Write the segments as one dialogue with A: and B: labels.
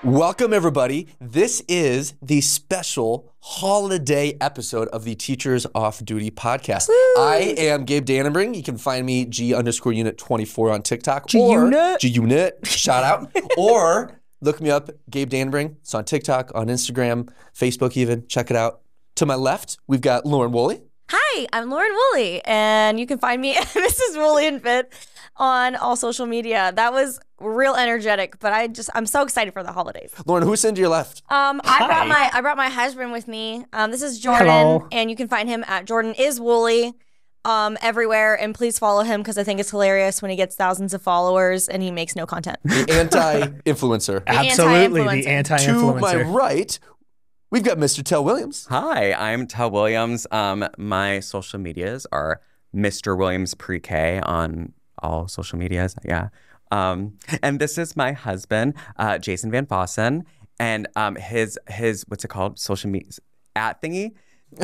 A: Welcome, everybody. This is the special holiday episode of the Teachers Off Duty podcast.
B: Woo!
A: I am Gabe Dannenbring. You can find me G_unit24 on TikTok.
B: G-Unit.
A: G-Unit, shout out. Or look me up, Gabe Dannenbring. It's on TikTok, on Instagram, Facebook even. Check it out. To my left, we've got Lauren Woolley.
B: Hi, I'm Lauren Woolley, and you can find me at Mrs. Woolley and Fit on all social media. That was real energetic, but I'm so excited for the holidays.
A: Lauren, who's in to your left?
B: I brought my husband with me. This is Jordan.
C: Hello.
B: And you can find him at Jordan is Woolley everywhere, and please follow him because I think it's hilarious when he gets thousands of followers and he makes no content.
A: The anti-influencer.
C: Absolutely, the anti-influencer.
A: To my right, we've got Mr. Tell Williams.
D: Hi, I'm Tell Williams. My social medias are Mr. Williams Pre-K on all social medias. Yeah. And this is my husband, Jason Van Vossen, and his what's it called? Social media at thingy.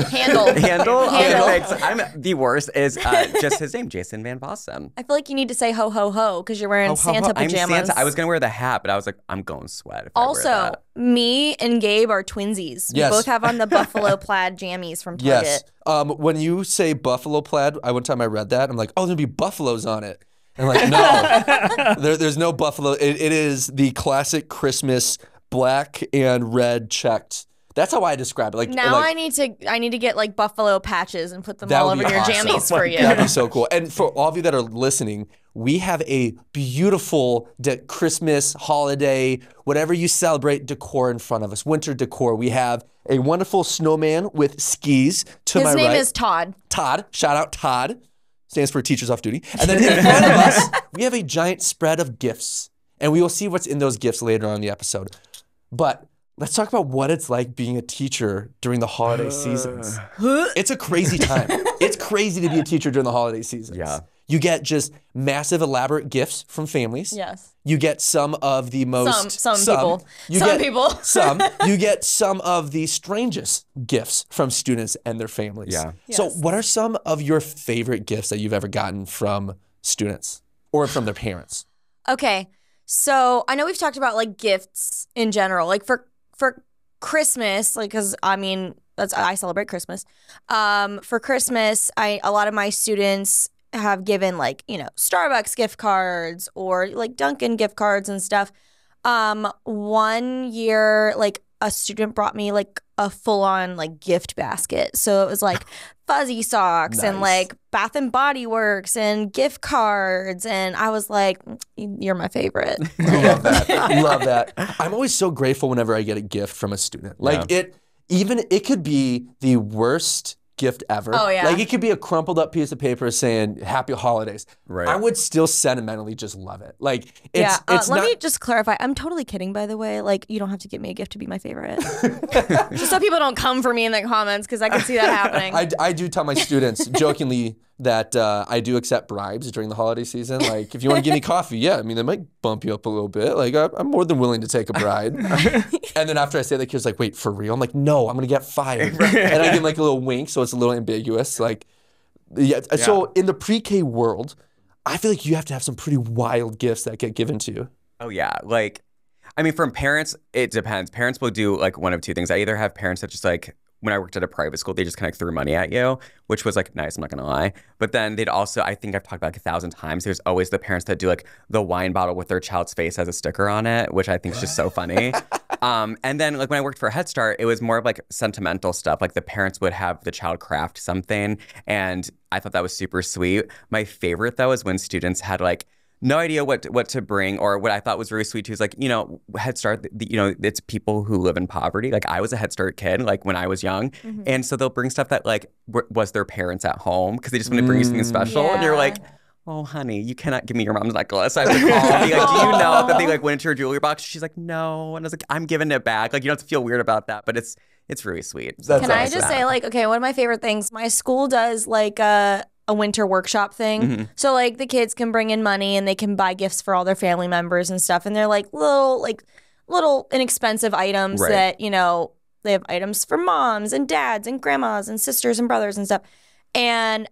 B: Handle.
D: Okay, thanks. I'm the worst. Is just his name, Jason Van Vossen.
B: I feel like you need to say ho ho ho because you're wearing Santa pajamas.
D: I'm Santa. I was gonna wear the hat, but I was like, I'm going sweat. If I wear
B: Also,
D: that.
B: me and Gabe are twinsies.
A: Yes.
B: We both have on the buffalo plaid jammies from Target.
A: Yes. When you say buffalo plaid, one time I read that. I'm like, oh, there'll be buffaloes on it. And I'm like, no, there's no buffalo. It is the classic Christmas black and red checked. That's how I describe it. Like
B: now,
A: like,
B: I need to get like buffalo patches and put them
A: That
B: all
A: would
B: over
A: be
B: your
A: awesome.
B: jammies for you.
A: That'd be so cool. And for all of you that are listening, we have a beautiful Christmas, holiday, whatever you celebrate, decor in front of us. Winter decor. We have a wonderful snowman with skis to my
B: His
A: right.
B: name is Todd.
A: Todd. Shout out Todd. Stands for Teachers Off Duty. And then in front of us, we have a giant spread of gifts. And we will see what's in those gifts later on in the episode. But let's talk about what it's like being a teacher during the holiday seasons. It's a crazy time. It's crazy to be a teacher during the holiday seasons.
D: Yeah.
A: You get just massive, elaborate gifts from families.
B: Yes.
A: You get some of the most...
B: Some people.
A: You
B: Some
A: get
B: people.
A: Some. You get some of the strangest gifts from students and their families.
D: Yeah.
A: So
B: Yes.
A: what are some of your favorite gifts that you've ever gotten from students or from their parents?
B: Okay, so I know we've talked about like gifts in general, like for Christmas, like because I mean I celebrate Christmas. For Christmas, a lot of my students have given like Starbucks gift cards or like Dunkin' gift cards and stuff. 1 year, like a student brought me like a full-on like gift basket. So it was like fuzzy socks and
A: Nice.
B: like Bath and Body Works and gift cards, and I was like, "You're my favorite."
A: Love that. Love that. I'm always so grateful whenever I get a gift from a student. Like it could be the worst gift ever.
B: Oh, yeah.
A: Like it could be a crumpled up piece of paper saying Happy Holidays.
D: Right.
A: I would still sentimentally just love it. Like it's
B: Let
A: not
B: me just clarify. I'm totally kidding, by the way. Like, you don't have to get me a gift to be my favorite. Just so people don't come for me in the comments, because I can see that happening.
A: I do tell my students jokingly that I do accept bribes during the holiday season. Like, if you want to give me coffee, yeah, I mean, they might bump you up a little bit. Like, I'm more than willing to take a bribe. And then after I say that, the kid's like, wait, for real? I'm like, no, I'm going to get fired. And I give him like a little wink, so it's a little ambiguous. Like, yeah. So in the pre-K world, I feel like you have to have some pretty wild gifts that get given to you.
D: Oh yeah, like, I mean, from parents, it depends. Parents will do like one of two things. I either have parents that just like, when I worked at a private school, they just kind of threw money at you, which was like nice, I'm not gonna lie. But then they'd also, I think I've talked about like 1,000 times, there's always the parents that do like the wine bottle with their child's face as a sticker on it, which I think is just so funny. And then like when I worked for Head Start, it was more of like sentimental stuff. Like the parents would have the child craft something, and I thought that was super sweet. My favorite though is when students had like no idea what to bring, or what I thought was really sweet too is like, Head Start, it's people who live in poverty. Like I was a Head Start kid, like when I was young.
B: Mm-hmm.
D: And so they'll bring stuff that like was their parents at home because they just want to bring you something special. And you're like, oh, honey, you cannot give me your mom's necklace. I have to call and be like, do you know that they like went into her jewelry box? She's like, no. And I was like, I'm giving it back. Like, you don't have to feel weird about that, but it's really sweet. So
A: That's
B: Can I
A: awesome.
B: just say, like, okay, one of my favorite things, my school does like a winter workshop thing.
D: Mm-hmm.
B: So like the kids can bring in money and they can buy gifts for all their family members and stuff. And they're like little inexpensive items
D: Right.
B: that, they have items for moms and dads and grandmas and sisters and brothers and stuff. And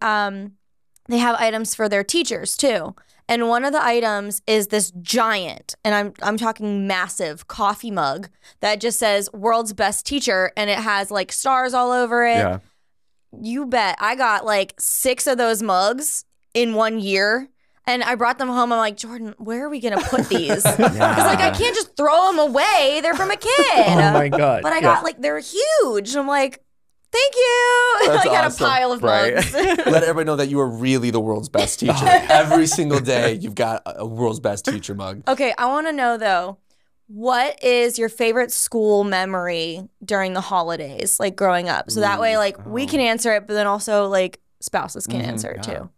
B: they have items for their teachers too. And one of the items is this giant, and I'm talking massive coffee mug that just says "World's Best Teacher," and it has like stars all over it.
D: Yeah.
B: You bet. I got like 6 of those mugs in 1 year. And I brought them home. I'm like, Jordan, where are we going to put these? Because like I can't just throw them away. They're from a kid.
C: Oh my God.
B: But I got like, they're huge. I'm like, thank you.
A: That's
B: I got
A: awesome.
B: a pile of mugs.
A: Let everybody know that you are really the world's best teacher. Every single day, you've got a world's best teacher mug.
B: Okay, I want to know though, what is your favorite school memory during the holidays, like growing up? So that way, like we can answer it, but then also like spouses can answer it too.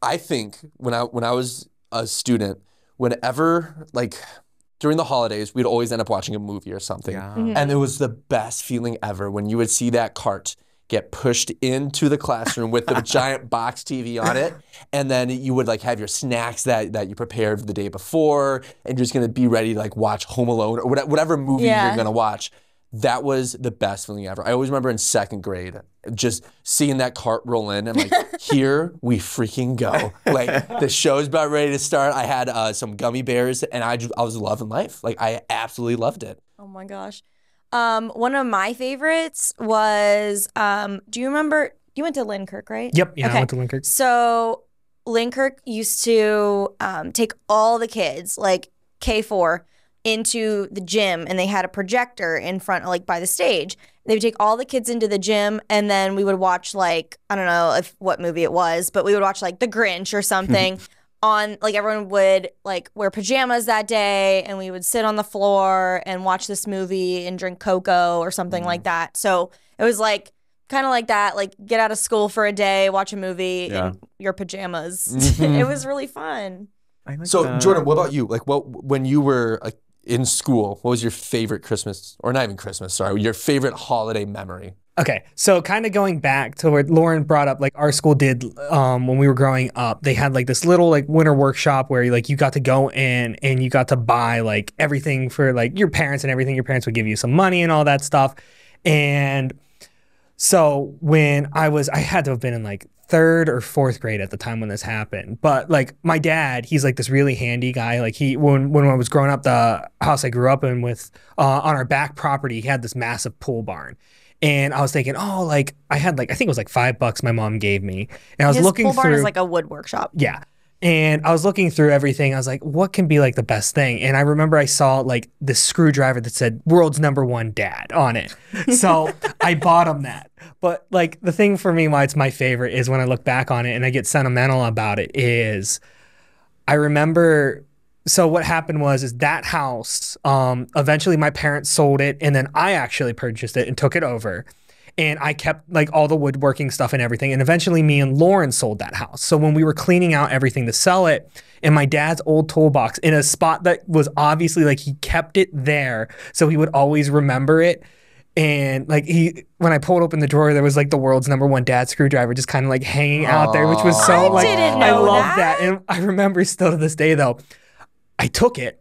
A: I think when I was a student, whenever like during the holidays, we'd always end up watching a movie or something.
D: Yeah.
A: And it was the best feeling ever when you would see that cart get pushed into the classroom with the giant box TV on it. And then you would like have your snacks that you prepared the day before, and you're just gonna be ready to like watch Home Alone or whatever movie you're gonna watch. That was the best feeling ever. I always remember in 2nd grade, just seeing that cart roll in and like, here we freaking go. Like the show's about ready to start. I had some gummy bears and I was loving life. Like I absolutely loved it.
B: Oh my gosh. One of my favorites was, do you remember, you went to Lynnkirk, right?
C: Yep. Yeah, I went to Lynnkirk.
B: So Lynnkirk used to take all the kids, like K4, into the gym, and they had a projector in front, like by the stage. They would take all the kids into the gym, and then we would watch like, I don't know what movie it was, but we would watch like The Grinch or something. On like everyone would like wear pajamas that day, and we would sit on the floor and watch this movie and drink cocoa or something like that. So it was like kind of like that, like get out of school for a day, watch a movie in your pajamas. It was really fun.
A: So Jordan, what about you? Like when you were in school, what was your favorite Christmas, or not even Christmas, sorry, your favorite holiday memory?
C: Okay, so kind of going back to what Lauren brought up, like our school did when we were growing up, they had like this little like winter workshop where you got to go in and you got to buy like everything for like your parents and everything. Your parents would give you some money and all that stuff. And so when I had to have been in like 3rd or 4th grade at the time when this happened. But like my dad, he's like this really handy guy. Like when I was growing up, the house I grew up in with on our back property, he had this massive pool barn. And I was thinking, oh, like I had like, I think it was like $5 my mom gave me. And I was looking through.
B: His pool barn is like a wood workshop.
C: Yeah. And I was looking through everything. I was like, what can be like the best thing? And I remember I saw like this screwdriver that said world's #1 dad on it. So I bought him that. But like the thing for me why it's my favorite is when I look back on it and I get sentimental about it is I remember, so what happened is that house, eventually my parents sold it, and then I actually purchased it and took it over. And I kept like all the woodworking stuff and everything. And eventually me and Lauren sold that house. So when we were cleaning out everything to sell it, in my dad's old toolbox in a spot that was obviously like he kept it there, so he would always remember it. And like when I pulled open the drawer, there was like the world's #1 dad screwdriver just kind of like hanging out there, which was so like, I love that. And I remember still to this day though, I took it.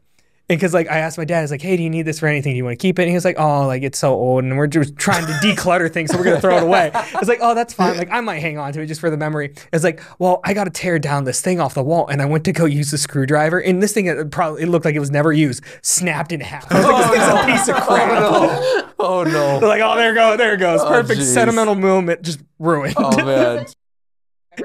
C: And because like I asked my dad, I was like, hey, do you need this for anything? Do you want to keep it? And he was like, oh, like it's so old and we're just trying to declutter things, so we're gonna throw it away. I was like, oh, that's fine. Like I might hang on to it just for the memory. It's like, well, I gotta tear down this thing off the wall, and I went to go use the screwdriver, and this thing it looked like it was never used, snapped in half. I was like, this is a piece of crap.
A: Oh no.
C: They're like, oh, there it goes. Perfect sentimental moment, just ruined.
A: Oh man.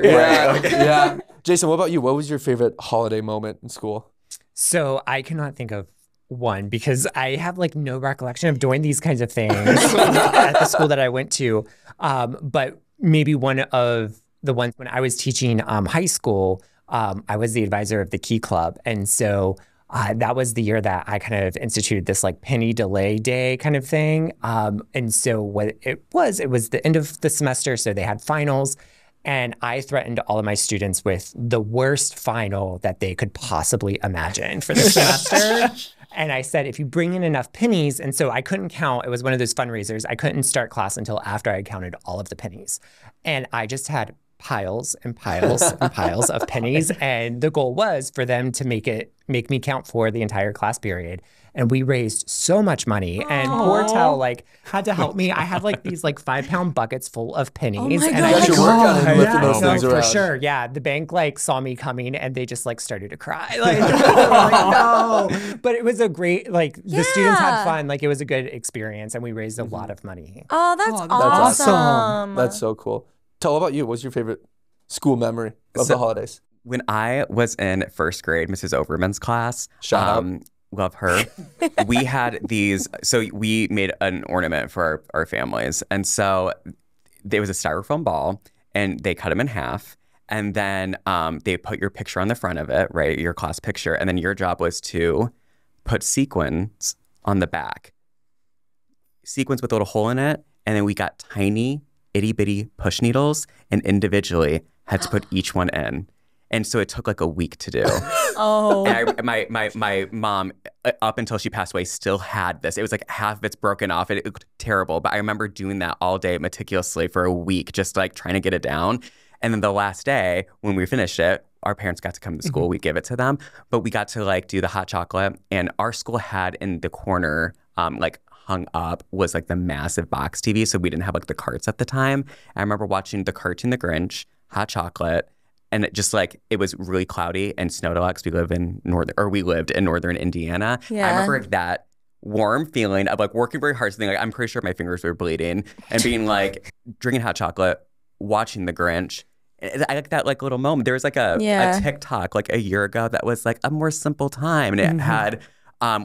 A: Yeah. Jason, what about you? What was your favorite holiday moment in school?
E: So I cannot think of one because I have like no recollection of doing these kinds of things at the school that I went to. But maybe one of the ones when I was teaching high school, I was the advisor of the Key Club. And so that was the year that I kind of instituted this like penny delay day kind of thing. And so what it was the end of the semester. So they had finals. And I threatened all of my students with the worst final that they could possibly imagine for the semester. And I said, if you bring in enough pennies, and so I couldn't count, it was one of those fundraisers, I couldn't start class until after I counted all of the pennies. And I just had piles and piles and piles of pennies. And the goal was for them to make me count for the entire class period. and we raised so much money. And poor Tell like had to help me. I have like these like 5-pound buckets full of pennies.
B: Oh my
E: and
B: God.
E: I
A: You got
E: like,
A: your work done and lifting
E: yeah,
A: those
E: no,
A: things
E: for
A: around.
E: sure. Yeah, the bank like saw me coming and they just like started to cry. Like, no. But it was a great like the students had
B: Yeah.
E: fun. Like it was a good experience, and we raised a lot of money.
B: Oh, that's
C: that's
B: awesome.
A: That's so cool. Tell what about you. What's your favorite school memory of the holidays?
D: When I was in first grade, Mrs. Overman's class,
A: Shout out.
D: love her. We had these, so we made an ornament for our families. And so there was a styrofoam ball and they cut them in half. And then they put your picture on the front of it, right? Your class picture. And then your job was to put sequins on the back. Sequins with a little hole in it. And then we got tiny itty bitty push needles and individually had to put each one in. And so it took like a week to do.
B: Oh.
D: And my mom, up until she passed away, still had this. It was like half of it's broken off. It looked terrible. But I remember doing that all day meticulously for a week, just like trying to get it down. And then the last day, when we finished it, our parents got to come to school. We give it to them. But we got to like do the hot chocolate. And our school had in the corner, like hung up, was like the massive box TV. So we didn't have like the carts at the time. I remember watching the cartoon The Grinch, hot chocolate. And it just like, it was really cloudy and snowed a lot because we lived in northern Indiana.
B: Yeah.
D: I remember that warm feeling of like working very hard, something like I'm pretty sure my fingers were bleeding, and being like drinking hot chocolate, watching The Grinch. I like that like little moment. There was like a TikTok like a year ago that was like a more simple time, and it had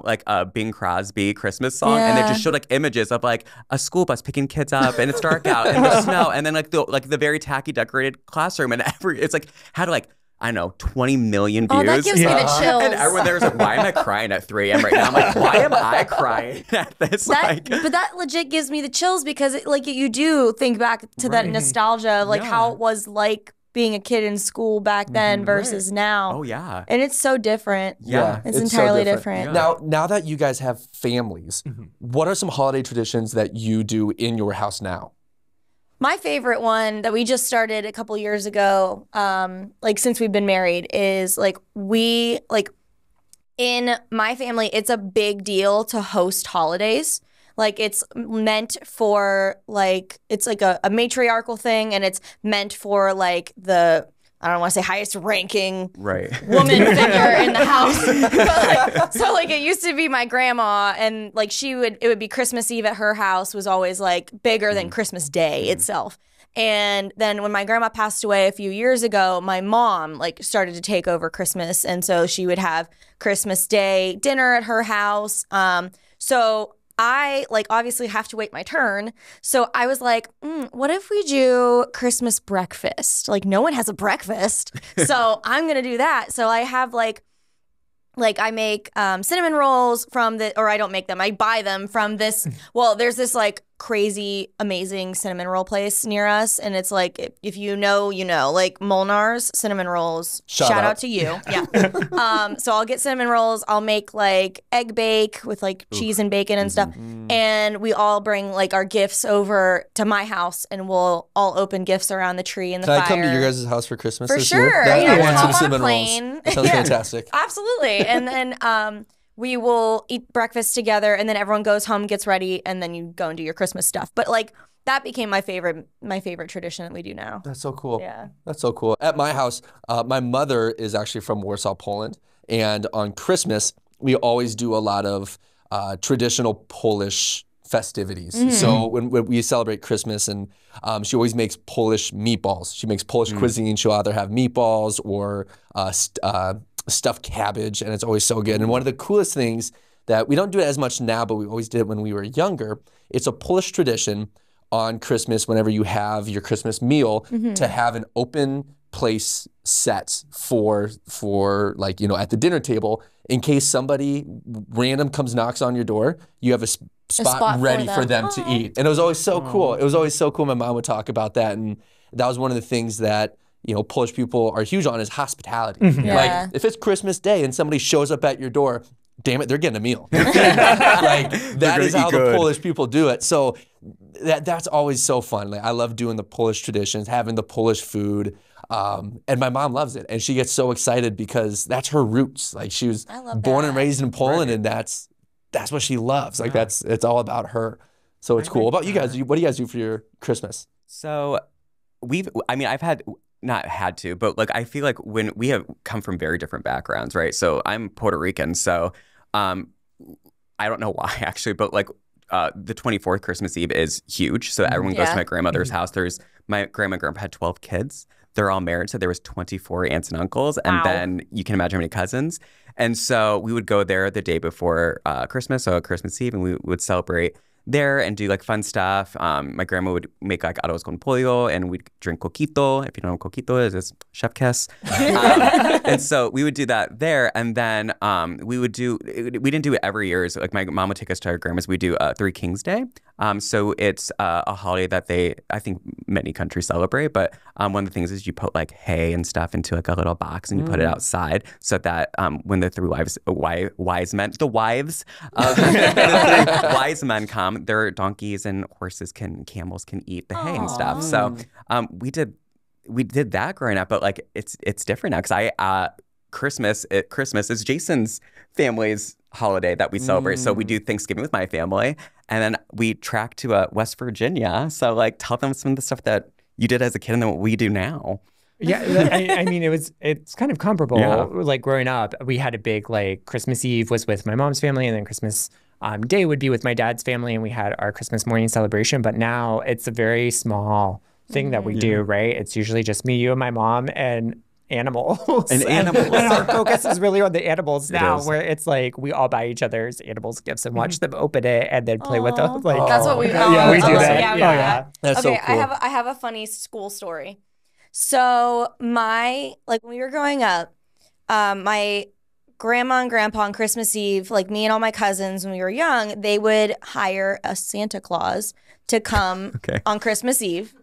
D: like a Bing Crosby Christmas song, and they just showed like images of like a school bus picking kids up, and it's dark out in the snow, and then like the very tacky decorated classroom, and it's like had like, I don't know, 20 million views.
B: Oh, that gives me the chills.
D: And everyone there was like, why am I crying at 3 a.m. right now? I'm like, why am I crying at this?
B: But that legit gives me the chills because you do think back to that nostalgia of like how it was like being a kid in school back then versus now.
D: Oh, yeah.
B: And it's so different.
A: Yeah,
B: It's entirely
A: so
B: different.
A: Now that you guys have families, what are some holiday traditions that you do in your house now?
B: My favorite one that we just started a couple years ago, like since we've been married, is like in my family, it's a big deal to host holidays. Like it's meant for like, it's like a matriarchal thing, and it's meant for like I don't want to say highest ranking woman figure in the house. But so it used to be my grandma, and like it would be Christmas Eve at her house was always like bigger than Christmas Day itself. And then when my grandma passed away a few years ago, my mom like started to take over Christmas. And so she would have Christmas Day dinner at her house. So I like obviously have to wait my turn. So I was like, what if we do Christmas breakfast? Like no one has a breakfast. So I'm going to do that. So I have like I make cinnamon rolls or I don't make them. I buy them from this. Well, there's this like crazy, amazing cinnamon roll place near us. And it's like, if you know, like Molnar's cinnamon rolls. Shout out to you. Yeah. So I'll get cinnamon rolls. I'll make like egg bake with like cheese and bacon and stuff. And we all bring like our gifts over to my house, and we'll all open gifts around the tree and the fire.
A: Can I come to your guys' house for Christmas
B: For
A: this
B: sure.
A: year? I want
B: hop
A: some
B: on a
A: cinnamon
B: plane.
A: rolls. That sounds fantastic.
B: Absolutely. And then we will eat breakfast together, and then everyone goes home, gets ready, and then you go and do your Christmas stuff. But like that became my favorite tradition that we do now.
A: That's so cool.
B: Yeah.
A: That's so cool. At my house, my mother is actually from Warsaw, Poland. And on Christmas, we always do a lot of traditional Polish festivities. So when we celebrate Christmas, and she always makes Polish meatballs. She makes Polish cuisine. She'll either have meatballs or stuffed cabbage, and it's always so good. And one of the coolest things that we don't do it as much now, but we always did it when we were younger, it's a Polish tradition on Christmas, whenever you have your Christmas meal, to have an open place set for like, at the dinner table, in case somebody random knocks on your door, you have a spot ready for them to eat. And it was always so cool. It was always so cool. My mom would talk about that, and that was one of the things that Polish people are huge on, is hospitality. Like if it's Christmas Day and somebody shows up at your door, damn it, they're getting a meal. Like that is how the Polish people do it. So that's always so fun. Like I love doing the Polish traditions, having the Polish food. And my mom loves it, and she gets so excited because that's her roots. Like she was born and raised in Poland, and that's that's what she loves. Like it's all about her. So it's cool. What about you guys? What do you guys do for your Christmas?
D: So I've not had to, but like I feel like when we have come from very different backgrounds, right? So I'm Puerto Rican, so I don't know why actually, but like the 24th Christmas Eve is huge. So everyone goes to my grandmother's house. My grandma and grandpa had 12 kids. They're all married, so there was 24 aunts and uncles, and then you can imagine how many cousins. And so we would go there the day before Christmas, so Christmas Eve, and we would celebrate there and do like fun stuff. My grandma would make like arroz con pollo, and we'd drink coquito. If you don't know what coquito is, it's chef kiss. And so we would do that there, and then we didn't do it every year. So like my mom would take us to our grandma's. We do Three Kings Day. So it's a holiday that I think many countries celebrate, but one of the things is you put like hay and stuff into like a little box and you put it outside so that when the three wise men come, their donkeys and camels can eat the hay and stuff. So we did that growing up, but like it's different now because Christmas is Jason's family's holiday that we celebrate. So we do Thanksgiving with my family, and then we track to West Virginia. So like tell them some of the stuff that you did as a kid and then what we do now.
E: Yeah, I mean, it's kind of comparable. Yeah. Like growing up, we had a big like Christmas Eve was with my mom's family, and then Christmas Day would be with my dad's family, and we had our Christmas morning celebration. But now it's a very small thing that we do, right? It's usually just me, you, and my mom, and animals. And our focus is really on the animals now, where it's like we all buy each other's animals gifts and watch them open it and then play with them. Like
B: that's what we do.
C: Yeah, we do that.
B: Yeah.
A: That's
B: okay,
A: so cool.
B: I have a funny school story. So when we were growing up, my grandma and grandpa on Christmas Eve, like me and all my cousins when we were young, they would hire a Santa Claus to come on Christmas Eve,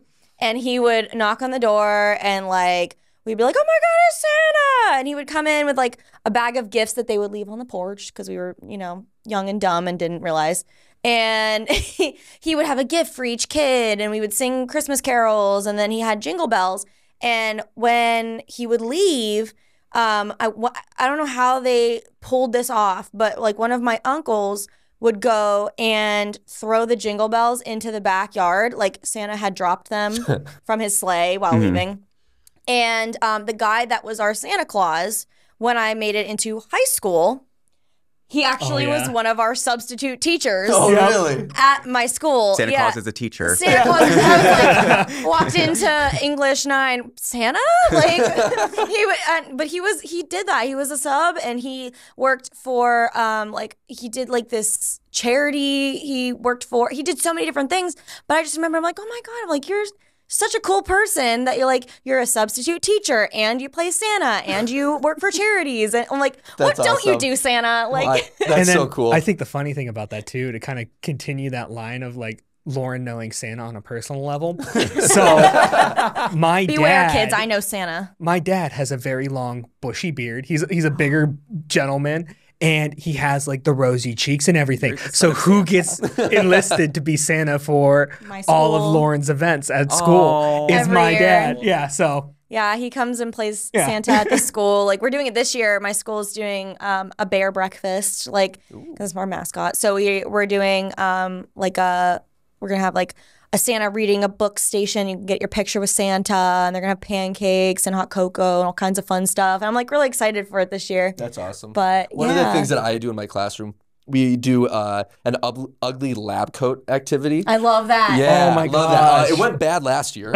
B: and he would knock on the door and like we'd be like, "Oh my God, it's Santa!" And he would come in with like a bag of gifts that they would leave on the porch because we were, young and dumb and didn't realize. And he would have a gift for each kid, and we would sing Christmas carols, and then he had jingle bells. And when he would leave, I don't know how they pulled this off, but like one of my uncles would go and throw the jingle bells into the backyard, like Santa had dropped them from his sleigh while leaving. And the guy that was our Santa Claus, when I made it into high school, he actually was one of our substitute teachers.
A: Oh, really?
B: At my school.
D: Santa Claus is a teacher.
B: Santa Claus. I was like, walked into English 9. Santa? Like, he did that. He was a sub, and he worked for, he did like this charity. He did so many different things. But I just remember, I'm like, oh my God, I'm like, you're such a cool person that you're a substitute teacher and you play Santa and you work for charities. And I'm like, what don't you do, Santa? Like,
A: that's so cool.
C: I think the funny thing about that too, to kind of continue that line of like Lauren knowing Santa on a personal level. So
B: beware, kids, I know Santa.
C: My dad has a very long bushy beard. He's a bigger gentleman. And he has like the rosy cheeks and everything. So who gets enlisted to be Santa for all of Lauren's events at school is my dad. Yeah, so.
B: Yeah, he comes and plays Santa at the school. Like we're doing it this year. My school is doing a bear breakfast, like because it's our mascot. So we're doing we're gonna have like a Santa reading a book station. You can get your picture with Santa, and they're gonna have pancakes and hot cocoa and all kinds of fun stuff. And I'm like really excited for it this year.
A: That's awesome.
B: But
A: one of the things that I do in my classroom, we do an ugly lab coat activity.
B: I love that.
A: Yeah,
C: oh my
A: gosh. It went bad last year.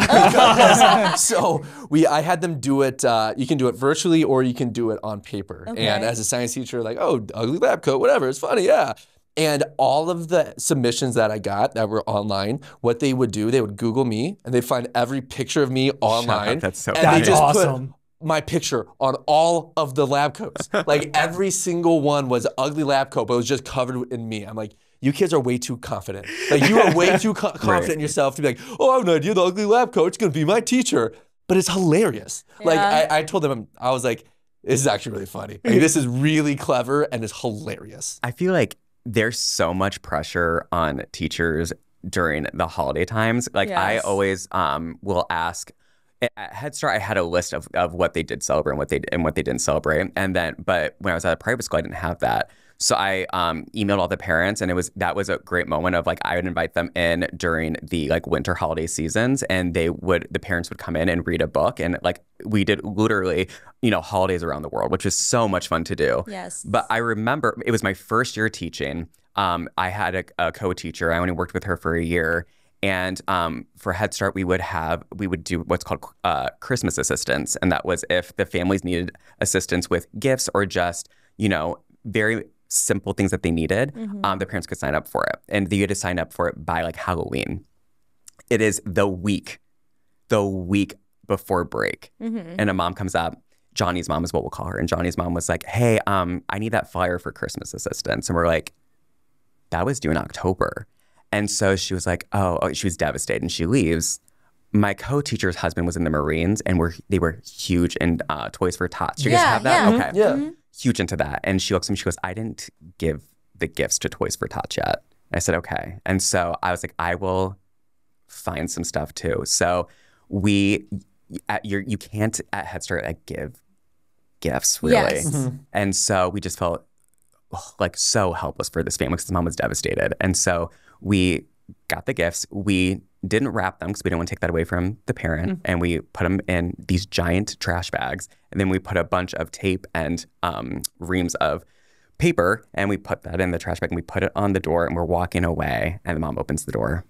A: So I had them do it. You can do it virtually or you can do it on paper. Okay. And as a science teacher, like, oh, ugly lab coat, whatever, it's funny, yeah. And all of the submissions that I got that were online, what they would do, they would Google me and they'd find every picture of me online.
D: That's so
A: and they just
C: awesome.
A: put my picture on all of the lab coats. Like every single one was ugly lab coat, but it was just covered in me. I'm like, you kids are way too confident. Like you are way too confident in yourself to be like, oh, I have an idea, the ugly lab coat's gonna be my teacher. But it's hilarious. Yeah. Like I told them, I was like, this is actually really funny. Like, this is really clever and it's hilarious.
D: I feel like there's so much pressure on teachers during the holiday times. Like I always will ask. At Head Start, I had a list of what they did celebrate and what they didn't celebrate. And then, but when I was at a private school, I didn't have that. So I emailed all the parents, and that was a great moment of like I would invite them in during the like winter holiday seasons, and the parents would come in and read a book, and like we did literally, holidays around the world, which was so much fun to do.
B: Yes.
D: But I remember it was my first year teaching. I had a co-teacher. I only worked with her for a year. And for Head Start, we would do what's called Christmas assistance. And that was if the families needed assistance with gifts or just, very simple things that they needed, the parents could sign up for it. And you had to sign up for it by like Halloween. It is the week before break. And a mom comes up. Johnny's mom is what we'll call her. And Johnny's mom was like, hey, I need that flyer for Christmas assistance. And we're like, that was due in October. And so she was like, oh, she was devastated, and she leaves. My co-teacher's husband was in the Marines, and they were huge in Toys for Tots. Do you guys have that? Okay.
A: Yeah.
D: Huge into that. And she looks at me, she goes, I didn't give the gifts to Toys for Tots yet. And I said, okay. And so I was like, I will find some stuff too. So you can't at Head Start like give gifts, really.
B: Yes.
D: And so we just felt like so helpless for this family because his mom was devastated. And so we got the gifts. We didn't wrap them because we didn't want to take that away from the parent. And we put them in these giant trash bags. And then we put a bunch of tape and reams of paper, and we put that in the trash bag, and we put it on the door, and we're walking away, and the mom opens the door.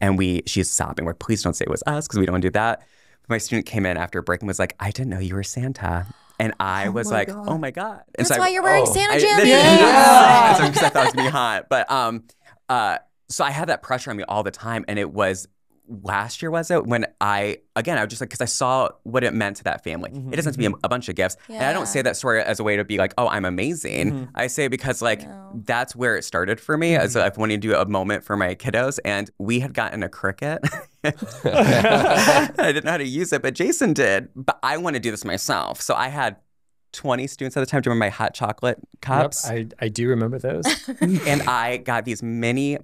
D: And she's sobbing. We're, please don't say it was us because we don't want to do that. My student came in after a break and was like, I didn't know you were Santa. And I was like, oh my God. And
B: That's why you're wearing Santa jammies.
D: Because I thought it was going to be hot. But so I had that pressure on me all the time. And it was last year, was it? When I was just like, because I saw what it meant to that family. It doesn't have to be a bunch of gifts. And I don't say that story as a way to be like, oh, I'm amazing. I say because that's where it started for me. As I wanted to do a moment for my kiddos. And we had gotten a Cricut. I didn't know how to use it, but Jason did. But I want to do this myself. So I had 20 students at the time. Do you remember my hot chocolate cups?
E: Yep, I do remember those.
D: And I got these mini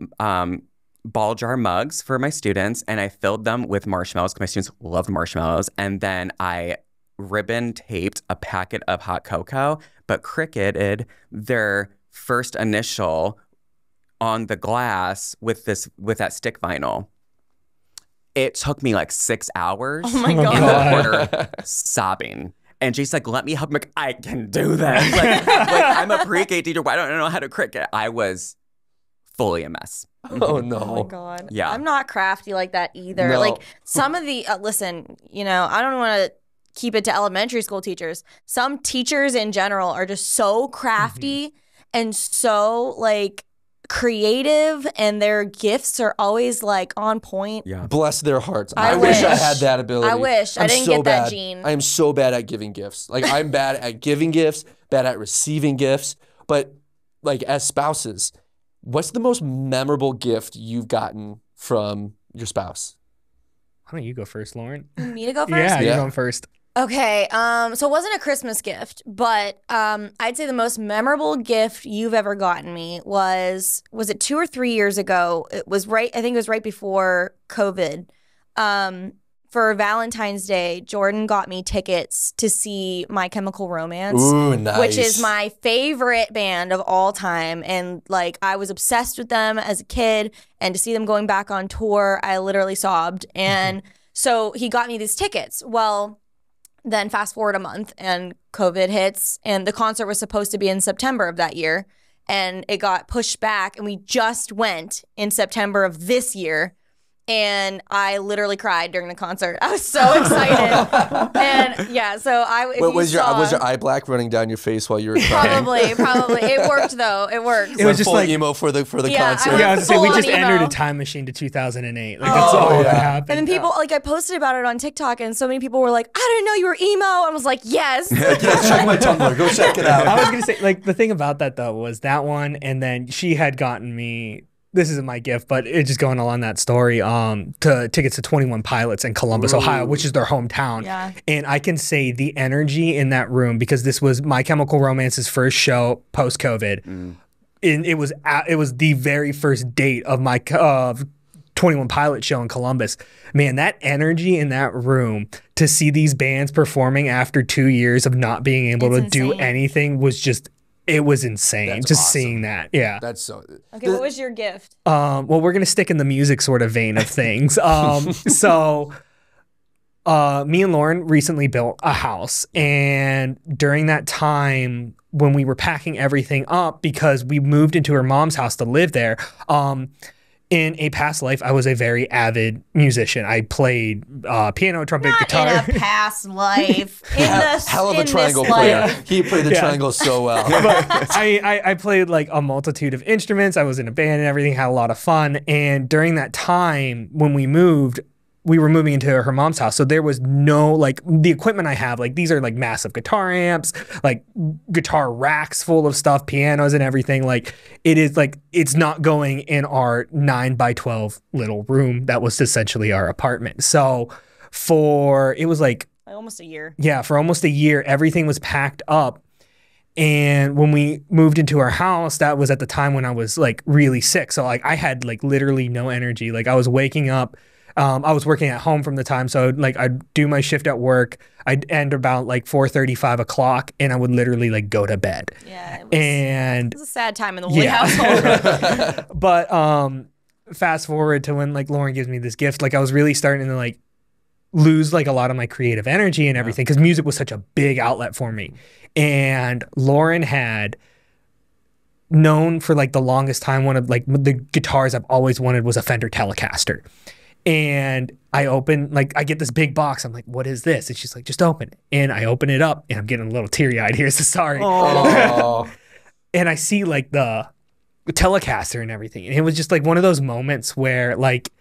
D: ball jar mugs for my students, and I filled them with marshmallows because my students loved marshmallows. And then I ribbon taped a packet of hot cocoa, but Cricketed their first initial on the glass with that stick vinyl. It took me like 6 hours
B: my God.
D: in the corner sobbing. And Jason's like, let me help. I'm like, I can do that. Like I'm a pre-K teacher. Why don't I know how to Cricut? I was fully a mess.
A: Oh, no.
B: Oh my God.
D: Yeah.
B: I'm not crafty like that either.
A: No.
B: Like some of the, listen, I don't want to keep it to elementary school teachers. Some teachers in general are just so crafty and so like creative, and their gifts are always like on point.
D: Yeah.
A: Bless their hearts.
B: I
A: I wish I
B: wish.
A: had that ability.
B: I wish. I didn't get that gene.
A: I am so bad at giving gifts. Like I'm bad at giving gifts, bad at receiving gifts. But like as spouses, what's the most memorable gift you've gotten from your spouse?
C: Why don't you go first, Lauren?
B: Me to go first?
C: Yeah,
A: Yeah.
C: you're going first.
B: Okay, so it wasn't a Christmas gift, but I'd say the most memorable gift you've ever gotten me was it 2 or 3 years ago? I think it was right before COVID. For Valentine's Day, Jordan got me tickets to see My Chemical Romance.
A: Ooh, nice.
B: Which is my favorite band of all time. And like I was obsessed with them as a kid, and to see them going back on tour, I literally sobbed. And so he got me these tickets. Well, then fast forward a month and COVID hits, and the concert was supposed to be in September of that year, and it got pushed back, and we just went in September of this year. And I literally cried during the concert. I was so excited. And yeah, so
A: Was your eye black running down your face while you were crying?
B: Probably. It worked though. It worked.
C: It was just
A: full
C: like
A: emo for the
B: Yeah,
A: concert.
B: I
C: Yeah, I was gonna say we
B: full
C: just
B: on emo.
C: entered a time machine to 2008. Like that's all that happened.
B: And then people, like I posted about it on TikTok, and so many people were like, I didn't know you were emo. I was like, yes.
A: Yes, check my Tumblr. Go check it out.
C: I was gonna say, like, the thing about that though was that one, and then she had gotten me. This isn't my gift, but it's just going along that story. To tickets to 21 Pilots in Columbus, Ohio, which is their hometown.
B: Yeah.
C: And I can say the energy in that room, because this was My Chemical Romance's first show post COVID. And it was the very first date of my 21 Pilot show in Columbus. Man, that energy in that room to see these bands performing after 2 years of not being able
B: It's
C: to do
B: insane.
C: anything was just it was insane
A: That's
C: just
A: awesome.
C: seeing that. Yeah.
A: That's so.
B: Okay, what was your gift?
C: Well, we're gonna stick in the music sort of vein of things. So me and Lauren recently built a house, and during that time when we were packing everything up because we moved into her mom's house to live there, in a past life I was a very avid musician. I played piano, trumpet,
B: Not
C: guitar.
B: in a past life. In this,
A: Hell of a
B: in
A: triangle
B: this
A: player.
B: life.
A: He played the
C: Yeah.
A: triangle so well.
C: I played like a multitude of instruments. I was in a band and everything, had a lot of fun. And during that time when we moved, we were moving into her mom's house. So there was no, like, the equipment I have, like, these are like massive guitar amps, like guitar racks full of stuff, pianos and everything. Like, it is like, it's not going in our 9x12 little room that was essentially our apartment. So it was like,
B: Almost a year.
C: yeah, for almost a year, everything was packed up. And when we moved into our house, that was at the time when I was like really sick. So like I had like literally no energy. Like I was waking up. I was working at home from the time. So like I'd do my shift at work. I'd end about like 4:30, 5 o'clock, and I would literally like go to bed.
B: Yeah, it
C: And
B: was a sad time in the Woolley
C: yeah.
B: household.
C: But fast forward to when like Lauren gives me this gift, like I was really starting to like lose like a lot of my creative energy and everything because music was such a big outlet for me. And Lauren had known for like the longest time, one of like the guitars I've always wanted was a Fender Telecaster. And I get this big box. I'm like, what is this? And she's like, just open it. And I open it up and I'm getting a little teary eyed here. So sorry.
A: Oh.
C: And I see like the Telecaster and everything. And it was just like one of those moments where like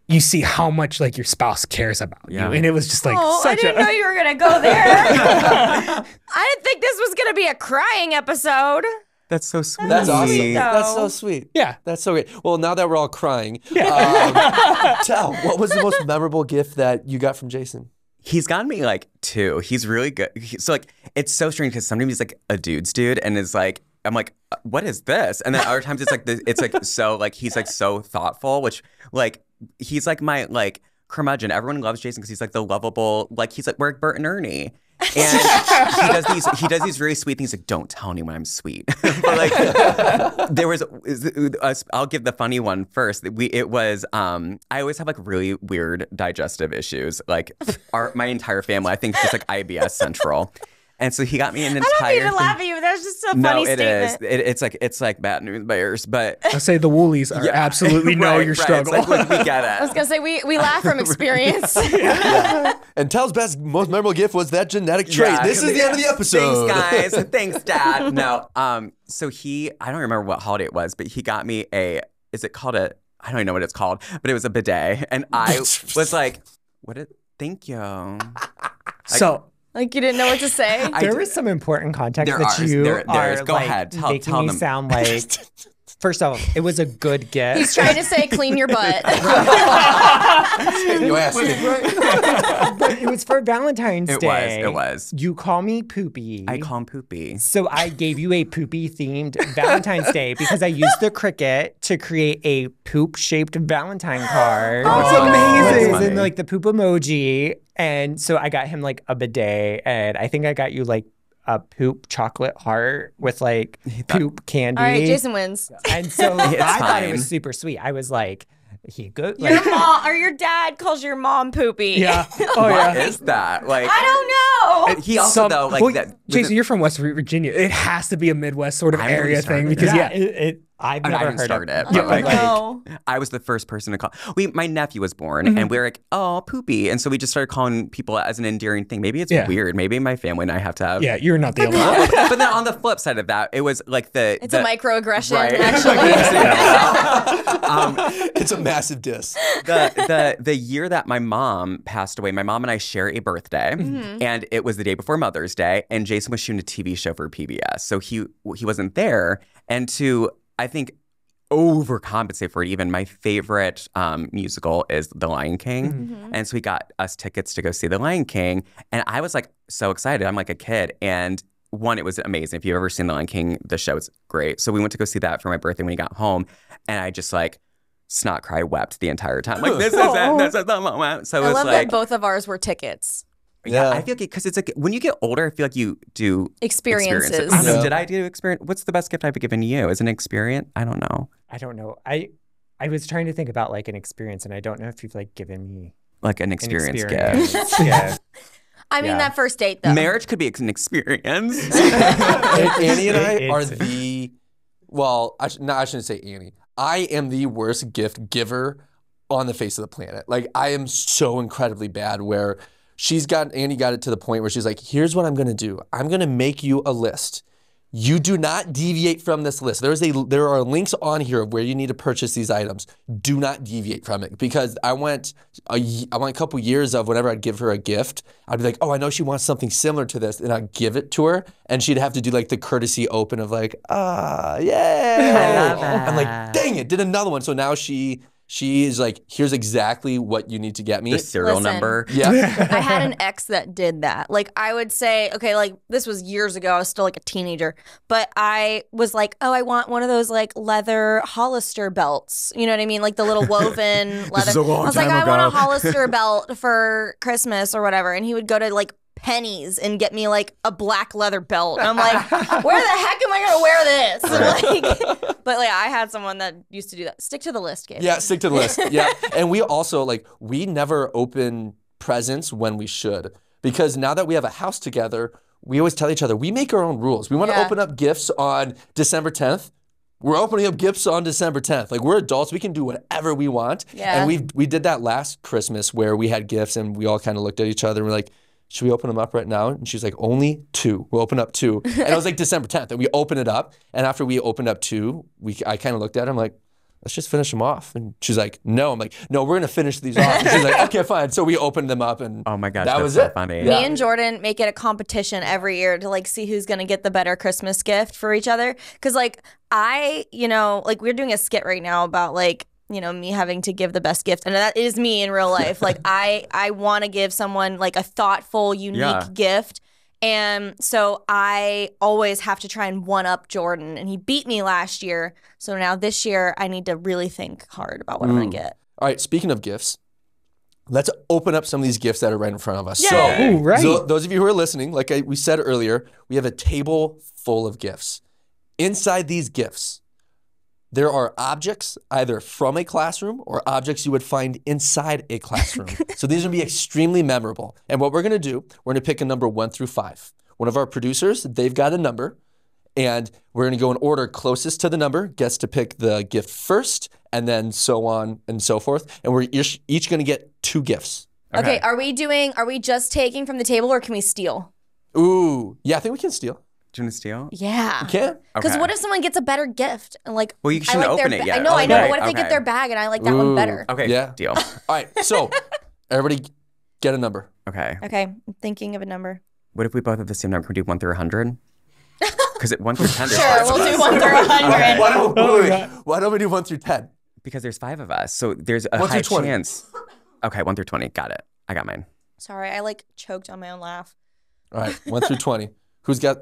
C: you see how much like your spouse cares about you. And it was just like
B: I
C: such
B: didn't know you were gonna go there. I didn't think this was gonna be a crying episode.
D: That's so sweet.
A: That's awesome.
B: Sweet.
A: That's so sweet.
C: Yeah.
A: That's so great. Well, now that we're all crying, Tell, what was the most memorable gift that you got from Jason?
D: He's gotten me like two. He's really good. So like, it's so strange because sometimes he's like a dude's dude and is like, I'm like, what is this? And then other times it's like, it's like so like he's like so thoughtful, which like he's like my like curmudgeon. Everyone loves Jason because he's like the lovable, like he's like we're Bert and Ernie. And he does these really sweet things like don't tell anyone I'm sweet. But like there was I'll give the funny one first. I always have like really weird digestive issues. Like my entire family I think is just like IBS central. And so he got me an entire
B: I don't mean to laugh at you. That's just a funny statement.
D: It's like bad news bears, but
C: I say the Woolies are absolutely know your struggle.
D: It's like, we get it.
B: I was gonna say we laugh from experience.
A: And Tel's best, most memorable gift was that genetic trait.
D: Yeah.
A: This is the end of the episode.
D: Thanks, guys. Thanks, Dad. No. So I don't remember what holiday it was, but he got me I don't even know what it's called, but it was a bidet. And I was like, thank you.
B: Like you didn't know what to say.
E: There was some important context
D: There
E: that
D: is.
E: you
D: There
E: are
D: is. Go
E: like,
D: ahead.
E: making
D: Tell
E: me
D: them.
E: sound like. First off, it was a good gift.
B: He's trying to say clean your butt.
A: You asked me.
E: But it was for Valentine's Day.
D: It was.
E: You call me Poopy.
D: I call him Poopy.
E: So I gave you a poopy themed Valentine's Day because I used the Cricut to create a poop shaped Valentine card.
B: Oh,
E: it's
D: amazing.
E: And like the poop emoji. And so I got him like a bidet, and I think I got you like a poop chocolate heart with like poop candy.
B: All right, Jason wins.
E: And so I thought it
D: fine.
E: was super sweet. I was like, he good.
B: Your
E: Like,
B: mom or your dad calls your mom poopy.
C: Yeah. Oh
D: What
C: yeah.
D: is that? Like
B: I don't know.
D: he also though like
C: well,
D: that.
C: Jason, you're from West Virginia. It has to be a Midwest sort of
D: I'm gonna
C: area
D: start
C: thing
D: it.
C: because
E: yeah, I've
D: I
E: never
D: didn't
E: heard
D: start
E: of
D: it.
C: Yeah,
D: But like,
B: No.
D: I was the first person to call. My nephew was born, and we were like, "Oh, Poopy," and so we just started calling people as an endearing thing. Maybe it's weird. Maybe my family and I have to have.
C: yeah, you're not the only one.
D: But then on the flip side of that, it was like
B: It's a microaggression,
D: right.
B: actually.
A: It's a massive diss.
D: the year that my mom passed away, my mom and I share a birthday, and it was the day before Mother's Day, and Jason was shooting a TV show for PBS, so he wasn't there, and to I think overcompensate for it even, my favorite musical is The Lion King, and so he got us tickets to go see The Lion King, and I was like so excited. I'm like a kid, and one, it was amazing. If you've ever seen The Lion King, the show is great. So we went to go see that for my birthday when he got home, and I just like snot cry wept the entire time. Like this is it. This is the moment. So it
B: I
D: was
B: love
D: like
B: that both of ours were tickets.
A: Yeah.
D: I feel like because it's like when you get older, I feel like you do
B: Experiences.
D: I don't know.
A: Yeah.
D: Did I do experience? What's the best gift I've given you? Is an experience? I don't know.
E: I don't know. I was trying to think about like an experience, and I don't know if you've like given me
D: Like an
E: an
D: experience
E: experience.
D: gift.
E: Yeah.
B: I mean,
E: Yeah.
B: that first date though.
D: Marriage could be an experience.
A: Annie and I
E: It's-
A: are the, well, I shouldn't say Annie. I am the worst gift giver on the face of the planet. Like, I am so incredibly bad where Annie got it to the point where she's like, here's what I'm going to do. I'm going to make you a list. You do not deviate from this list. There are links on here of where you need to purchase these items. Do not deviate from it, because I went a couple years of whenever I'd give her a gift, I'd be like, oh, I know she wants something similar to this, and I'd give it to her, and she'd have to do like the courtesy open of like, yeah.
E: I love
A: I'm like,
E: that.
A: dang it, did another one. So now she is like, here's exactly what you need to get me.
D: The serial
B: Listen.
D: number.
A: Yeah.
B: I had an ex that did that. Like, I would say, okay, like this was years ago. I was still like a teenager, but I was like, oh, I want one of those like leather Hollister belts. You know what I mean? Like the little woven leather.
D: is a long
B: I was like,
D: time
B: I want a
D: ago.
B: Hollister belt for Christmas or whatever. And he would go to like Pennies and get me like a black leather belt. And I'm like, where the heck am I gonna wear this? Like, but like I had someone that used to do that. Stick to the list, Gabe.
A: Yeah, stick to the list. Yeah. And we also, like, we never open presents when we should. Because now that we have a house together, we always tell each other, we make our own rules. We want to
B: Yeah.
A: open up gifts on December 10th. We're opening up gifts on December 10th. Like, we're adults. We can do whatever we want.
B: Yeah.
A: And we did that last Christmas where we had gifts and we all kind of looked at each other and we're like, should we open them up right now? And she's like, only 2. We'll open up 2. And it was like December 10th. And we opened it up. And after we opened up 2, I kind of looked at her. I'm like, let's just finish them off. And she's like, no. I'm like, no, we're going to finish these off. And she's like, okay, fine. So we opened them up and
D: Oh my gosh,
A: that
D: that's
A: was
D: so
A: it.
D: funny.
B: Me and Jordan make it a competition every year to like see who's gonna get the better Christmas gift for each other. Cause like like we're doing a skit right now about like, me having to give the best gift. And that is me in real life. Like I want to give someone like a thoughtful, unique
D: Yeah.
B: gift. And so I always have to try and one up Jordan. And he beat me last year. So now this year I need to really think hard about what I'm gonna get.
A: All right, speaking of gifts, let's open up some of these gifts that are right in front of us.
B: Yay.
A: So,
C: Ooh, right.
A: those of you who are listening, like we said earlier, we have a table full of gifts. Inside these gifts, there are objects either from a classroom or objects you would find inside a classroom. So these are going to be extremely memorable. And what we're going to do, we're going to pick a number 1 through 5. One of our producers, they've got a number. And we're going to go in order closest to the number, gets to pick the gift first, and then so on and so forth. And we're each going to get 2 gifts.
B: Okay, are we just taking from the table or can we steal?
A: Ooh, yeah, I think we can steal.
D: Do you want to steal?
B: Yeah.
A: Can?
B: Because
D: Okay.
B: what if someone gets a better gift and like?
D: Well, you
B: I
D: shouldn't
B: like
D: open
B: their
D: it yet.
B: I know,
D: Okay,
B: but what if they
D: okay.
B: get their bag and I like that one better?
D: Okay.
A: Yeah.
D: Deal.
A: All right, so everybody get a number.
D: Okay.
B: Okay, I'm thinking of a number.
D: What if we both have the same number? Can we do 1 through 100? Because 1 through 10. there's
B: Sure,
D: five of
B: we'll
D: us.
B: do 1 through 100.
A: Why don't we do 1 through 10?
D: Because there's 5 of us, so there's a
A: 1
D: high
A: through 20.
D: chance. Okay, 1 through 20. Got it. I got mine.
B: Sorry, I like choked on my own laugh.
A: All right, 1 through 20. Who's got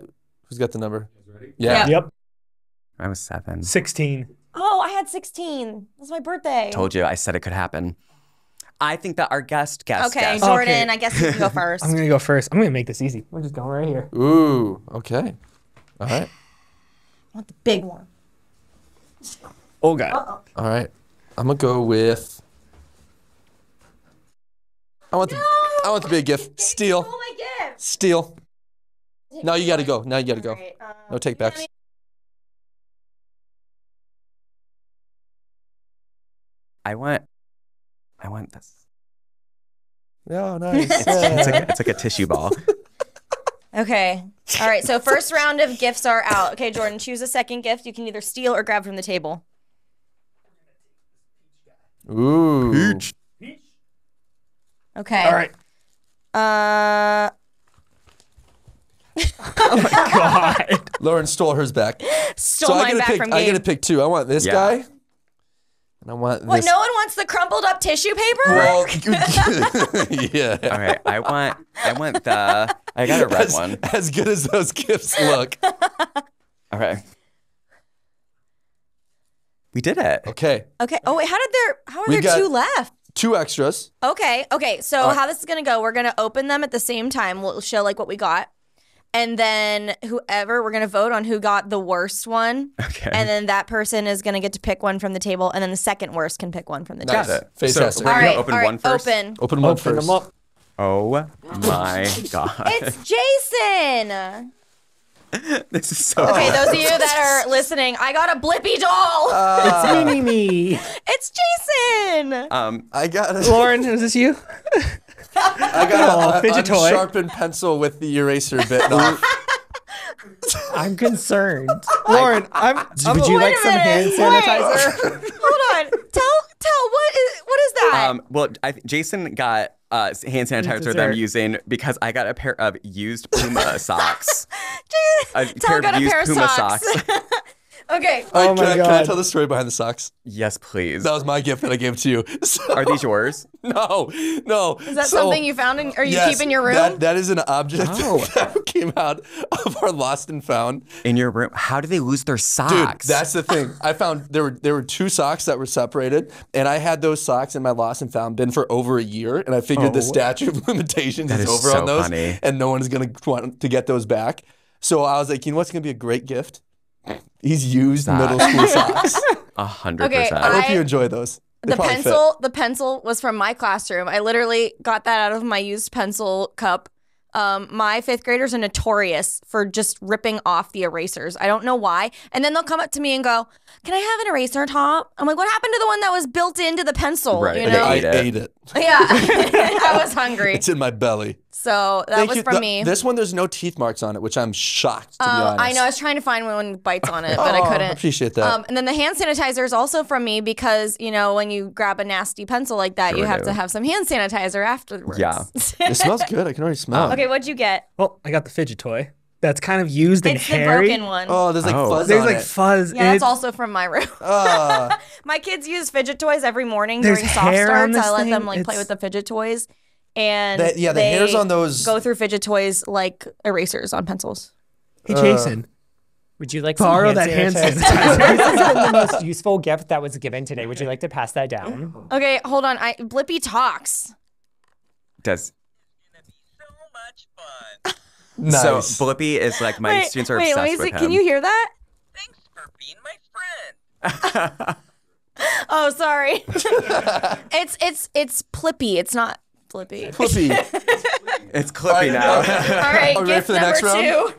A: the number? Yeah.
C: Yep.
D: I was 7.
C: 16.
B: Oh, I had 16. That's my birthday.
D: Told you. I said it could happen. I think that our guest.
B: Okay,
C: Okay.
B: Jordan, I guess you can go first.
C: I'm gonna go first. I'm gonna make this easy. We're just going right here.
A: Ooh, okay. All right.
B: I want the big one.
C: Oh god.
A: All right. I'm going to go with I want the big gift. Steal.
B: Oh my gift.
A: Steal. Now you got to go. Now you got to go.
B: All right,
A: No take backs.
D: I want this.
A: Yeah, nice.
D: It's like a tissue ball.
B: Okay. All right. So first round of gifts are out. Okay, Jordan, choose a second gift. You can either steal or grab from the table.
A: Ooh.
B: Okay.
C: All right. Oh my god.
A: Lauren stole hers back.
B: Stole
A: I
B: mine back
A: pick,
B: from
A: I
B: Gabe.
A: get to pick 2. I want this
D: Yeah.
A: guy. And I want
B: What?
A: this.
B: No one wants the crumpled up tissue paper?
A: Well, yeah.
D: All right. I want the. I got a red one.
A: As good as those gifts look.
D: Okay. We did it.
A: Okay.
B: Okay. Oh wait, how are
A: We
B: there
A: got-
B: 2 left?
A: 2 extras.
B: Okay. So how this is gonna go? We're gonna open them at the same time. We'll show like what we got, and then we're gonna vote on who got the worst one.
D: Okay.
B: And then that person is gonna get to pick one from the table, and then the second worst can pick one from the
A: Nice.
B: table.
A: Fantastic.
D: So we're
B: All
D: gonna
B: right.
D: open
B: all right,
D: one first.
A: Open one
C: Open
A: first.
C: them up.
D: Oh my god.
B: It's Jason.
D: This is so
B: Okay, those of you that are listening, I got a Blippy doll.
C: It's me.
B: It's Jason.
A: I got
C: Lauren, is this you?
A: I got a
C: fidget toy.
A: unsharpened pencil with the eraser bitten off.
E: I'm concerned.
C: Lauren,
E: Would you
B: Wait
E: like
B: a
E: some hand
B: minute.
E: sanitizer?
B: Wait. Hold on. Tell what is that?
D: well, Jason got hand sanitizer that I'm using because I got a pair of used Puma socks. A
B: Tell got a pair of
D: Puma
B: socks. Okay.
C: Oh my
A: Can I
C: God.
A: tell the story behind the socks?
D: Yes, please.
A: That was my gift that I gave to you. So-
D: Are these yours?
A: No.
B: Is that
A: So-
B: something you found or you
A: Yes,
B: keep in your room?
A: That is an object
D: Oh.
A: that came out of our lost and found.
D: In your room? How do they lose their
A: Dude,
D: socks?
A: that's the thing. I found there were 2 socks that were separated, and I had those socks in my lost and found bin for over a year, and I figured the statute of limitations
D: That
A: is
D: is
A: over
D: so
A: on those,
D: funny.
A: and no one's gonna want to get those back. So I was like, you know what's gonna be a great gift? These used middle school socks.
D: 100%.
B: Okay,
A: I hope you enjoy those. They
B: the
A: probably
B: the pencil was from my classroom. I literally got that out of my used pencil cup. My 5th graders are notorious for just ripping off the erasers. I don't know why. And then they'll come up to me and go, "Can I have an eraser top?" I'm like, "What happened to the one that was built into the pencil?"
D: Right,
B: You
D: and
B: know?
A: I
D: Ate it.
A: ate it.
B: Yeah, I was hungry.
A: It's in my belly.
B: So that
A: Thank
B: was
A: you.
B: from me.
A: This one, there's no teeth marks on it, which I'm shocked, to be honest.
B: I know. I was trying to find one with bites on it, but
A: Oh,
B: I couldn't.
A: appreciate that.
B: And then the hand sanitizer is also from me because, you know, when you grab a nasty pencil like that, you
D: Sure
B: have
D: do.
B: to have some hand sanitizer afterwards.
D: Yeah.
A: It smells good. I can already smell it.
B: Okay, what'd you get?
C: Well, I got the fidget toy. That's kind of used and
B: It's the
C: hairy.
B: broken one.
A: Oh, there's like
D: Oh.
A: fuzz
C: There's
A: on
C: like
A: it.
C: fuzz.
B: Yeah,
C: and
B: that's
C: it's-
B: also from my room. My kids use fidget toys every morning
C: There's
B: during soft
C: hair on
B: starts.
C: this
B: I let
C: thing.
B: them like play
C: It's-
B: with the fidget toys. And
A: The
B: they
A: hairs on those.
B: go through fidget toys like erasers on pencils.
C: Hey, Jason.
E: Would you like
C: Borrow
E: some
C: that hand
E: sanitizer?
C: sanitizer.
E: This has been the most useful gift that was given today. Would you like to pass that down?
B: Okay, hold on. Blippy talks.
D: Does
A: Nice.
D: So Blippy is like my students are obsessed
B: let me
D: with
B: see.
D: him.
B: Can you hear that?
F: Thanks for being my friend.
B: Oh, sorry. it's Plippy. It's not Flippy.
A: Flippy.
D: It's Clippy now.
B: All right,
A: Are we ready
B: gift
A: for the
B: number
A: next round?
B: 2.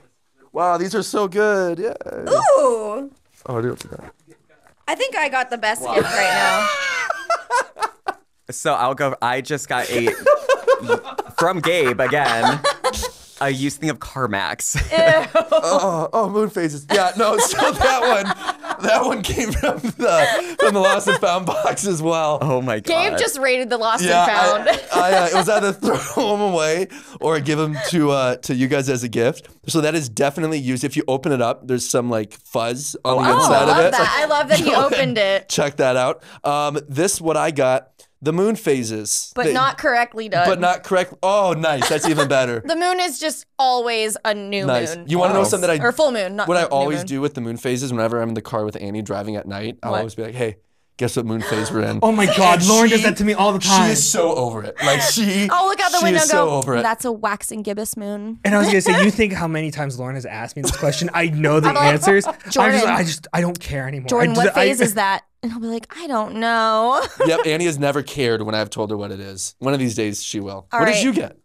A: Wow, these are so good. Yeah.
B: Ooh,
A: Oh, I do forgot.
B: I think I got the best gift right now.
D: So I'll go. I just got a from Gabe again. A used thing of CarMax.
A: Oh, moon phases. Yeah, no. So that one came from the lost and found box as well.
D: Oh my god.
B: Gabe just rated the lost
A: Yeah,
B: and found.
A: it was either throw them away or give them to you guys as a gift. So that is definitely used. If you open it up, there's some like fuzz on the
B: Oh, I
A: inside of
B: love
A: it.
B: that. I love that he opened it,
A: Check that out. This what I got. The moon phases,
B: but not correctly done.
A: But not correct. Oh, nice. That's even better.
B: The moon is just always a new
A: Nice.
B: moon.
A: You want to know something that I
B: or full moon? Not
A: what I
B: new
A: always
B: moon.
A: do with the moon phases whenever I'm in the car with Annie driving at night, I'll
B: What?
A: always be like, hey, guess what moon phase we're in?
C: Oh my God,
A: And
C: Lauren does that to me all the time.
A: She is so over it. Like she
B: I'll look out the
A: she
B: window
A: is
B: and
A: so
B: go,
A: over it.
B: "That's a waxing gibbous moon."
C: And I was gonna say, you think how many times Lauren has asked me this question? I know the
B: I'm like,
C: answers.
B: Jordan.
C: I don't care anymore.
B: Jordan, what phase
C: I-
B: is that? And I'll be like, I don't know.
A: Yep, Annie has never cared when I've told her what it is. One of these days she will.
B: All
A: What
B: right.
A: did you get?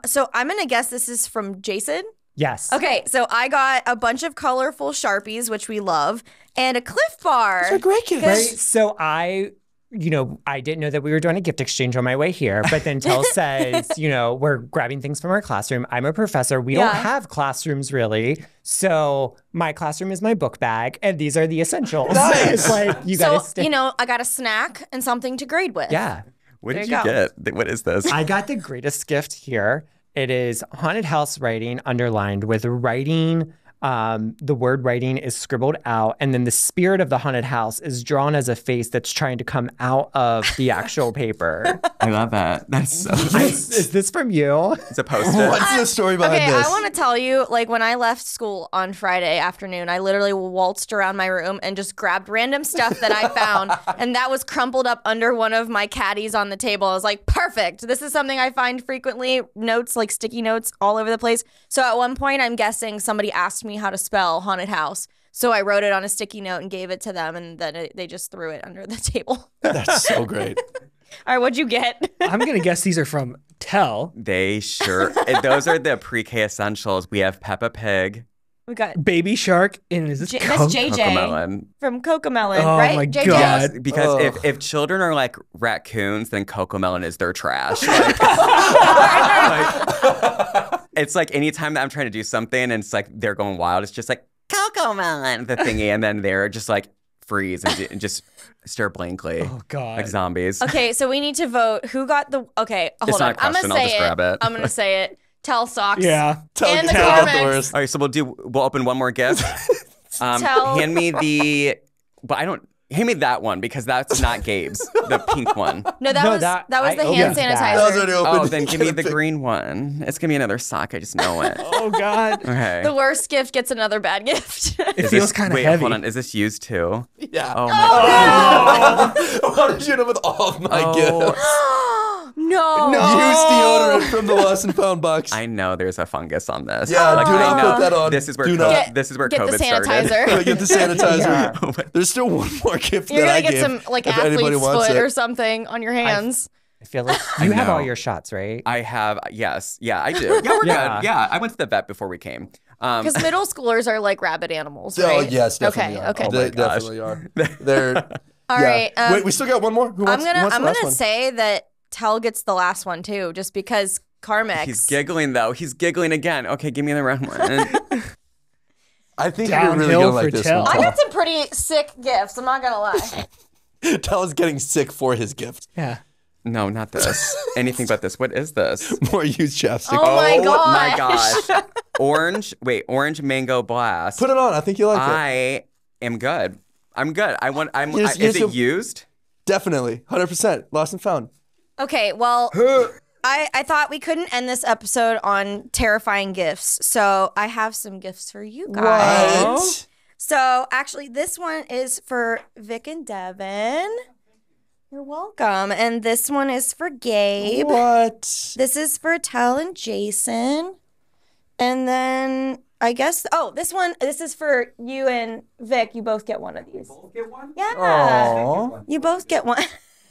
B: So I'm gonna guess this is from Jason.
E: Yes.
B: Okay, so I got a bunch of colorful Sharpies, which we love, and a Cliff Bar.
A: They're great gifts.
E: Right. So I didn't know that we were doing a gift exchange on my way here, but then Tell says, we're grabbing things from our classroom. I'm a professor. We don't
B: Yeah.
E: have classrooms really. So my classroom is my book bag, and these are the essentials.
A: Nice.
E: It's like, you
B: So,
E: gotta stay.
B: I got a snack and something to grade with.
E: Yeah.
D: What
B: There
D: did
B: you
D: you
B: go.
D: get? What is this?
E: I got the greatest gift here. It is haunted house writing underlined with writing The word writing is scribbled out, and then the spirit of the haunted house is drawn as a face that's trying to come out of the actual paper.
D: I love that. That's so
E: Is this from you?
D: It's a poster.
A: What's the story behind
B: Okay,
A: this?
B: I want to tell you, like when I left school on Friday afternoon, I literally waltzed around my room and just grabbed random stuff that I found, and that was crumpled up under one of my caddies on the table. I was like, perfect. This is something I find frequently. Notes, like sticky notes all over the place. So at one point, I'm guessing somebody asked me how to spell haunted house. So I wrote it on a sticky note and gave it to them, and then they just threw it under the table.
A: That's so great.
B: All right, what'd you get?
C: I'm gonna guess these are from Tell.
D: They sure. Those are the pre-K essentials. We have Peppa Pig,
B: We got
C: Baby Shark, and is this
B: that's
C: Coke?
B: JJ
D: Cocomelon.
B: from Cocomelon,
C: Oh
B: right?
C: my
B: JJ?
C: God.
D: Yes, because
A: Ugh.
D: if children are like raccoons, then Cocomelon is their trash. It's like anytime that I'm trying to do something and it's like they're going wild, it's just like Cocomelon, the thingy, and then they're just like freeze and just stare blankly
C: Oh God.
D: like zombies.
B: Okay, so we need to vote. Who got the? Okay, hold
D: It's
B: on.
D: not a question,
B: I'm
D: I'll
B: gonna
D: just
B: say
D: grab it.
B: I'm gonna say it. Tell socks.
C: Yeah.
B: In the
A: Tell got the
B: comments.
A: worst.
D: All right, so we'll open one more gift.
B: Tell-
D: Hand me the, but I don't. Hand me that one because that's not Gabe's. The pink one.
B: No, that
E: No,
B: was
E: that-
B: that was
E: I
B: the
E: opened
B: hand
E: that.
B: sanitizer.
A: That was already open.
D: Oh, then give me the green one. It's gonna be another sock. I just know it.
C: Oh God.
D: Okay.
B: The worst gift gets another bad gift.
C: It
D: Is
C: feels
D: this-
C: kind of
D: wait,
C: heavy.
D: hold on. Is this used too?
A: Yeah.
D: Oh my god.
A: How did you know with all of my gifts?
B: no.
A: Used deodorant from the lost and found box.
D: I know there's a fungus on this.
A: Yeah,
D: Like,
A: do
D: I
A: not
D: know.
A: put that on.
D: This is where
A: Do
D: co-
A: not.
D: this is where
B: Get
D: COVID
B: the
D: started.
B: sanitizer.
A: Get the sanitizer. There's still one more gift
B: You're
A: that I
B: gonna get
A: gave.
B: some like
A: if anybody
B: athlete's
A: wants
B: foot
A: it.
B: or something on your hands.
E: I feel like you have all
D: know.
E: your shots, right?
D: I have, yes. Yeah, I do. Yeah, we're
E: Yeah.
D: good. Yeah, I went to the vet before we came.
B: Because middle schoolers are like rabid animals,
A: Oh
B: right?
A: yes, definitely
B: Okay.
A: are.
B: Okay.
D: Oh
A: They
D: my gosh.
A: definitely are. They're.
B: All
A: yeah.
B: right.
A: Wait, we still got one more. Who wants, who wants
B: I'm
A: the last
B: gonna
A: one?
B: say that Tell gets the last one too, just because Carmex.
D: He's giggling though. He's giggling again. Okay, give me the round one.
A: I think you're really
C: Downhill
A: gonna like
C: for
A: this
C: Tell.
A: one.
B: I got some pretty sick gifts. I'm not gonna lie.
A: Tell is getting sick for his gift.
C: Yeah.
D: No, not this. Anything but this. What is this?
A: More used chapstick.
B: Oh my
D: my
B: gosh.
D: gosh. Orange mango blast.
A: Put it on. I think you like it.
D: I am good. I'm good.
A: Here's
D: is it
A: a-
D: used?
A: Definitely, 100%. Lost and found.
B: Okay, well, I thought we couldn't end this episode on terrifying gifts, so I have some gifts for you guys.
A: What?
B: So actually, this one is for Vic and Devin. You're welcome. And this one is for Gabe.
A: What?
B: This is for Tell and Jason. And then I guess, this is for you and Vic. You both get one of these. Both get one? Yeah.
A: Aww.
B: You both get one.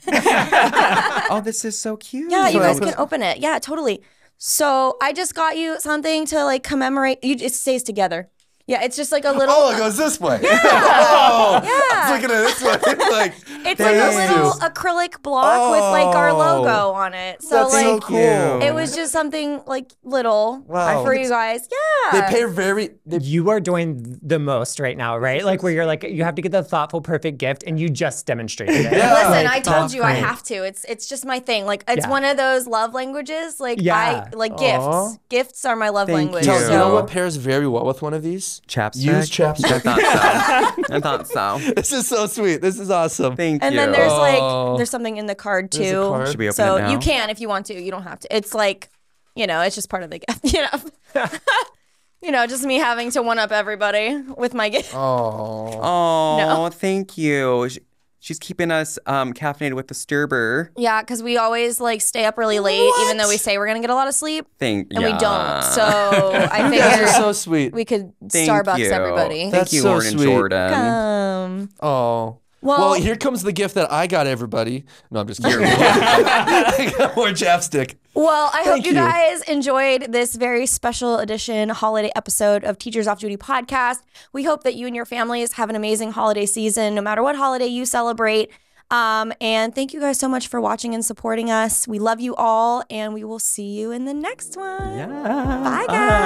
D: Oh, this is so cute.
B: Yeah, you
A: Can I
B: guys
A: open
B: can open it. Yeah, totally. So I just got you something to like commemorate. It stays together. Yeah, it's just like a little.
A: Oh, it goes this way. Oh,
B: Yeah.
A: I was looking at it this way. Like,
B: It's like a
A: Thank
B: little
A: you.
B: acrylic block with like our
A: Oh.
B: logo on it. So
A: That's so
B: like
A: cool.
B: it was just something like little
A: Wow.
B: for you guys.
A: They
B: Yeah.
A: pay very. They,
E: You are doing the most right now, right? Like where you're like, you have to get the thoughtful, perfect gift, and you just demonstrated it.
A: Yeah.
B: Listen,
E: Like,
B: I told
E: that's
B: you I
E: great.
B: have to. It's just my thing. Like it's
E: Yeah.
B: one of those love languages. Like
E: Yeah.
B: I like
A: Aw.
B: gifts. Gifts are my love
D: Thank
B: language.
A: Tell,
D: you.
A: you know
B: So
A: what pairs very well with one of these?
D: Chapstick.
A: Used chapstick.
D: I thought so. I thought so.
A: This is so sweet. This is awesome.
D: Thank
B: and
D: you.
B: then there's
A: Oh.
B: like there's something in the card
A: There's a
B: too.
A: card.
D: Should we open
B: So
D: it now?
B: you can if you want to. You don't have to. It's like, it's just part of the gift. Just me having to one up everybody with my gift.
A: Oh.
D: Oh,
B: No.
D: thank you. She's keeping us caffeinated with the Sturber.
B: Yeah, because we always like stay up really late, even though we say we're gonna get a lot of sleep,
D: Thank
B: and we don't.
D: yeah.
B: So I
A: You guys are
B: figured
A: so sweet.
B: we could
D: Thank
B: Starbucks
D: you.
B: everybody.
D: Thank
A: That's
D: you,
A: so
D: Lauren and
A: sweet.
D: Jordan.
A: Oh.
B: Well-
A: Well, here comes the gift that I got everybody. No, I'm just kidding. I got more chapstick.
B: Well, I hope
A: Thank
B: you
A: you.
B: guys enjoyed this very special edition holiday episode of Teachers Off Duty podcast. We hope that you and your families have an amazing holiday season, no matter what holiday you celebrate. And thank you guys so much for watching and supporting us. We love you all, and we will see you in the next one.
D: Yeah.
B: Bye, guys.